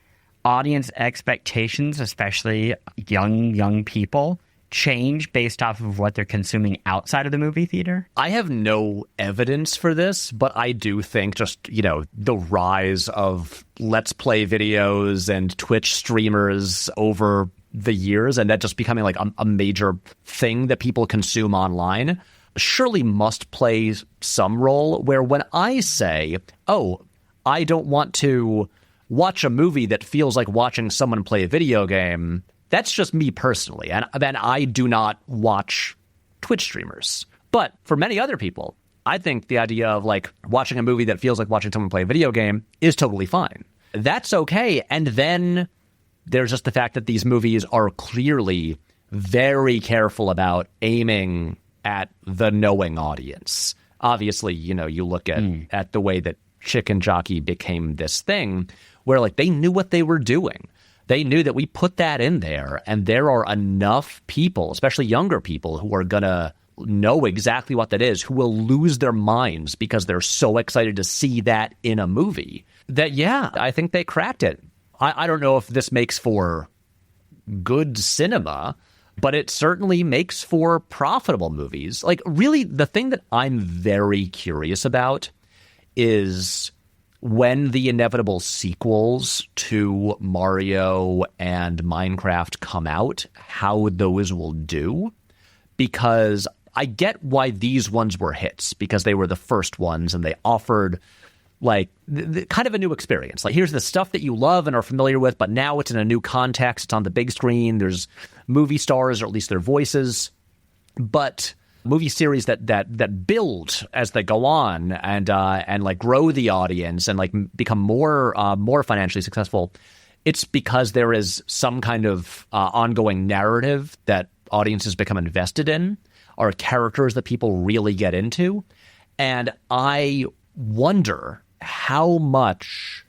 audience expectations, especially young people, change based off of what they're consuming outside of the movie theater? I have no evidence for this, but I do think just, the rise of Let's Play videos and Twitch streamers over the years, and that just becoming like a major thing that people consume online, surely must play some role where when I say, oh, I don't want to watch a movie that feels like watching someone play a video game, that's just me personally, and then I do not watch Twitch streamers. But for many other people, I think the idea of like watching a movie that feels like watching someone play a video game is totally fine. That's okay. And then there's just the fact that these movies are clearly very careful about aiming at the knowing audience. Obviously, you look at the way that Chicken Jockey became this thing where like they knew what they were doing. They knew that we put that in there, and there are enough people, especially younger people, who are going to know exactly what that is, who will lose their minds because they're so excited to see that in a movie. That, yeah, I think they cracked it. I don't know if this makes for good cinema, but it certainly makes for profitable movies. Like, really, the thing that I'm very curious about is when the inevitable sequels to Mario and Minecraft come out, how those will do. Because I get why these ones were hits, because they were the first ones and they offered like kind of a new experience. Like, here's the stuff that you love and are familiar with, but now it's in a new context. It's on the big screen. There's movie stars, or at least their voices, but movie series that build as they go on and like grow the audience and like become more financially successful. It's because there is some kind of ongoing narrative that audiences become invested in, or characters that people really get into. And I wonder how much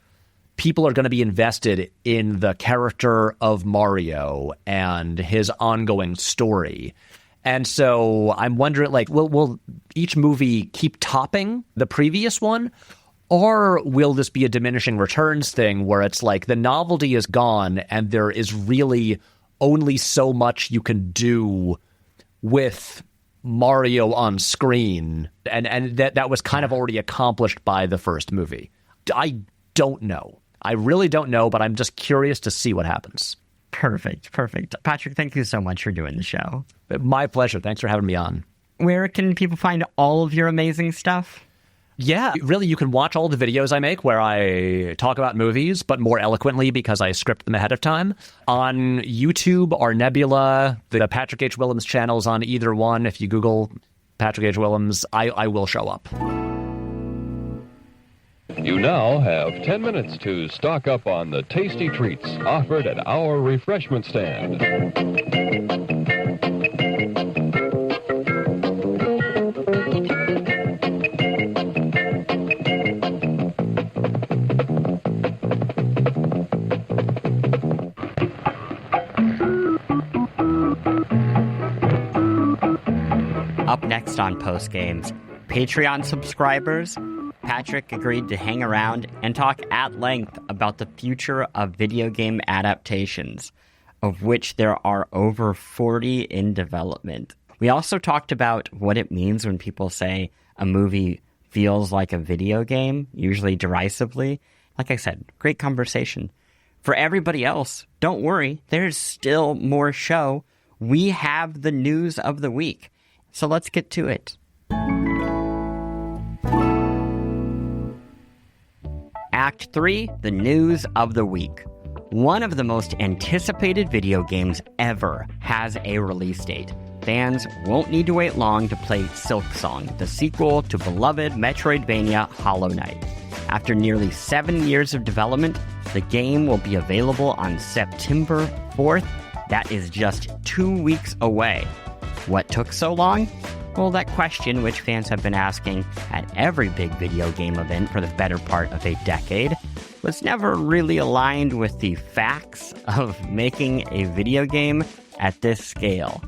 people are going to be invested in the character of Mario and his ongoing story. And so I'm wondering, like, will each movie keep topping the previous one? Or will this be a diminishing returns thing where it's like the novelty is gone and there is really only so much you can do with Mario on screen, and that was kind of already accomplished by the first movie? I don't know. I really don't know, but I'm just curious to see what happens. Perfect. Patrick, thank you so much for doing the show. My pleasure. Thanks for having me on. Where can people find all of your amazing stuff? Yeah, really, you can watch all the videos I make where I talk about movies, but more eloquently because I script them ahead of time. On YouTube or Nebula, the Patrick H. Willems channels on either one. If you Google Patrick H. Willems, I will show up. You now have 10 minutes to stock up on the tasty treats offered at our refreshment stand. Up next on Post Games, Patreon subscribers, Patrick agreed to hang around and talk at length about the future of video game adaptations, of which there are over 40 in development. We also talked about what it means when people say a movie feels like a video game, usually derisively. Like I said, great conversation. For everybody else, don't worry, there's still more show. We have the news of the week. So let's get to it. Act 3, the news of the week. One of the most anticipated video games ever has a release date. Fans won't need to wait long to play Silksong, the sequel to beloved Metroidvania Hollow Knight. After nearly 7 years of development, the game will be available on September 4th. That is just 2 weeks away. What took so long? Well, that question, which fans have been asking at every big video game event for the better part of a decade, was never really aligned with the facts of making a video game at this scale.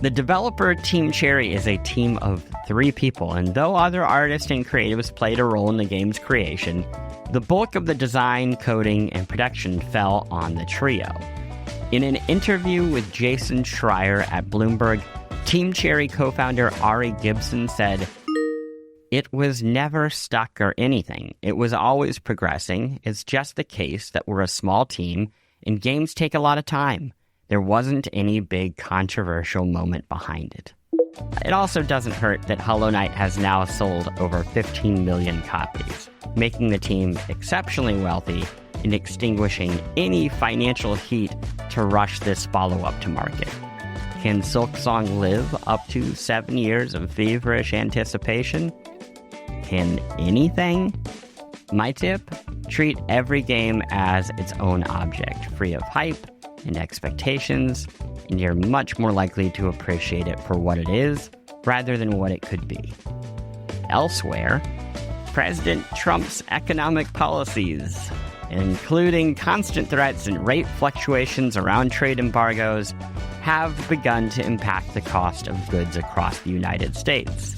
The developer Team Cherry is a team of 3 people, and though other artists and creatives played a role in the game's creation, the bulk of the design, coding, and production fell on the trio. In an interview with Jason Schreier at Bloomberg, Team Cherry co-founder Ari Gibson said, "It was never stuck or anything. It was always progressing. It's just the case that we're a small team, and games take a lot of time. There wasn't any big controversial moment behind it." It also doesn't hurt that Hollow Knight has now sold over 15 million copies, making the team exceptionally wealthy and extinguishing any financial heat to rush this follow-up to market. Can Silksong live up to 7 years of feverish anticipation? Can anything? My tip? Treat every game as its own object, free of hype and expectations, and you're much more likely to appreciate it for what it is, rather than what it could be. Elsewhere, President Trump's economic policies, including constant threats and rate fluctuations around trade embargoes, have begun to impact the cost of goods across the United States,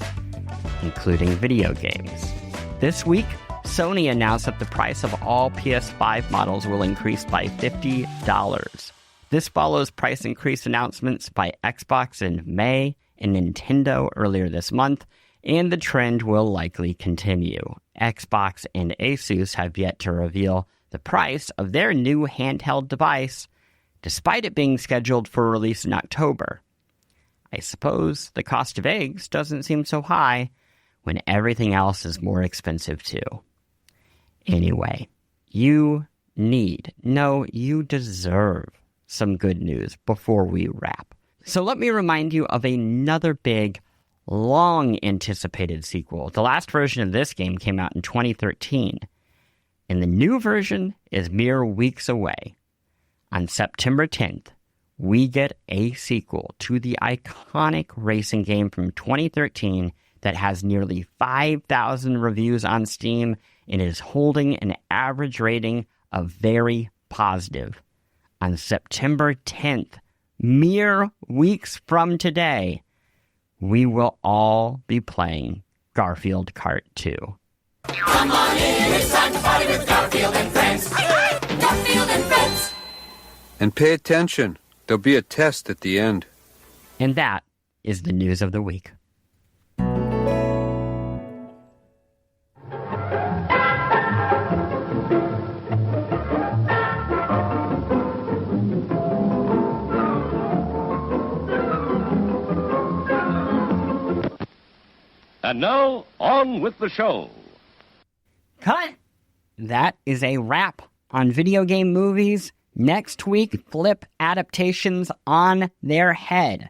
including video games. This week, Sony announced that the price of all PS5 models will increase by $50. This follows price increase announcements by Xbox in May and Nintendo earlier this month, and the trend will likely continue. Xbox and Asus have yet to reveal the price of their new handheld device, despite it being scheduled for release in October. I suppose the cost of eggs doesn't seem so high when everything else is more expensive too. Anyway, you deserve some good news before we wrap. So let me remind you of another big, long-anticipated sequel. The last version of this game came out in 2013, and the new version is mere weeks away. On September 10th, we get a sequel to the iconic racing game from 2013 that has nearly 5,000 reviews on Steam and is holding an average rating of very positive. On September 10th, mere weeks from today, we will all be playing Garfield Kart 2. Come on in, it's time to party with Garfield and friends. Garfield and friends. And pay attention. There'll be a test at the end. And that is the news of the week. And now, on with the show. Cut! That is a wrap on video game movies. Next week, flip adaptations on their head.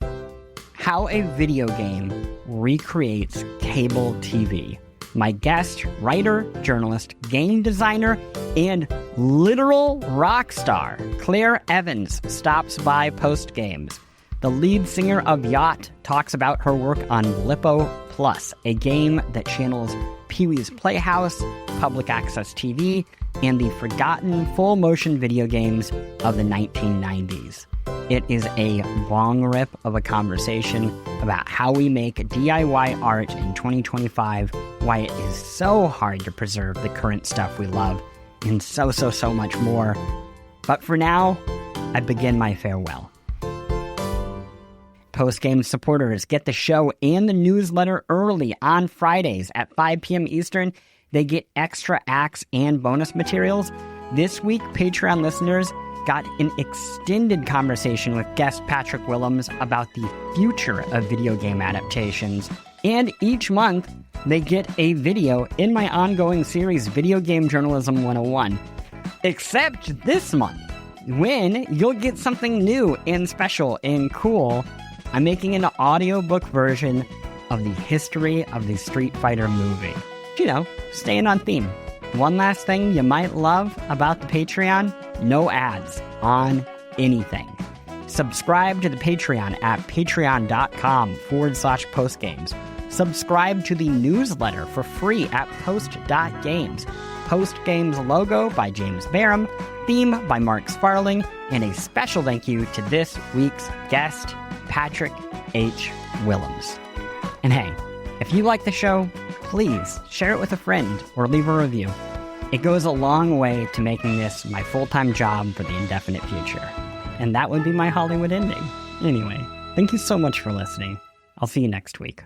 How a video game recreates cable TV. My guest, writer, journalist, game designer, and literal rock star, Claire Evans, stops by post games. The lead singer of Yacht talks about her work on Blippo Plus, a game that channels Pee-wee's Playhouse, public access TV, and the forgotten full-motion video games of the 1990s. It is a long rip of a conversation about how we make DIY art in 2025, why it is so hard to preserve the current stuff we love, and so much more. But for now, I begin my farewell. Post-game supporters get the show and the newsletter early on Fridays at 5 p.m. Eastern. They get extra acts and bonus materials. This week, Patreon listeners got an extended conversation with guest Patrick Willems about the future of video game adaptations. And each month, they get a video in my ongoing series, Video Game Journalism 101. Except this month, when you'll get something new and special and cool. I'm making an audiobook version of the history of the Street Fighter movie. You know, staying on theme. One last thing you might love about the Patreon, no ads on anything. Subscribe to the Patreon at patreon.com/postgames. Subscribe to the newsletter for free at post.games. Post Games logo by James Barham, theme by Mark Sparling, and a special thank you to this week's guest, Patrick H. Willems. And hey, if you like the show, please share it with a friend or leave a review. It goes a long way to making this my full-time job for the indefinite future. And that would be my Hollywood ending. Anyway, thank you so much for listening. I'll see you next week.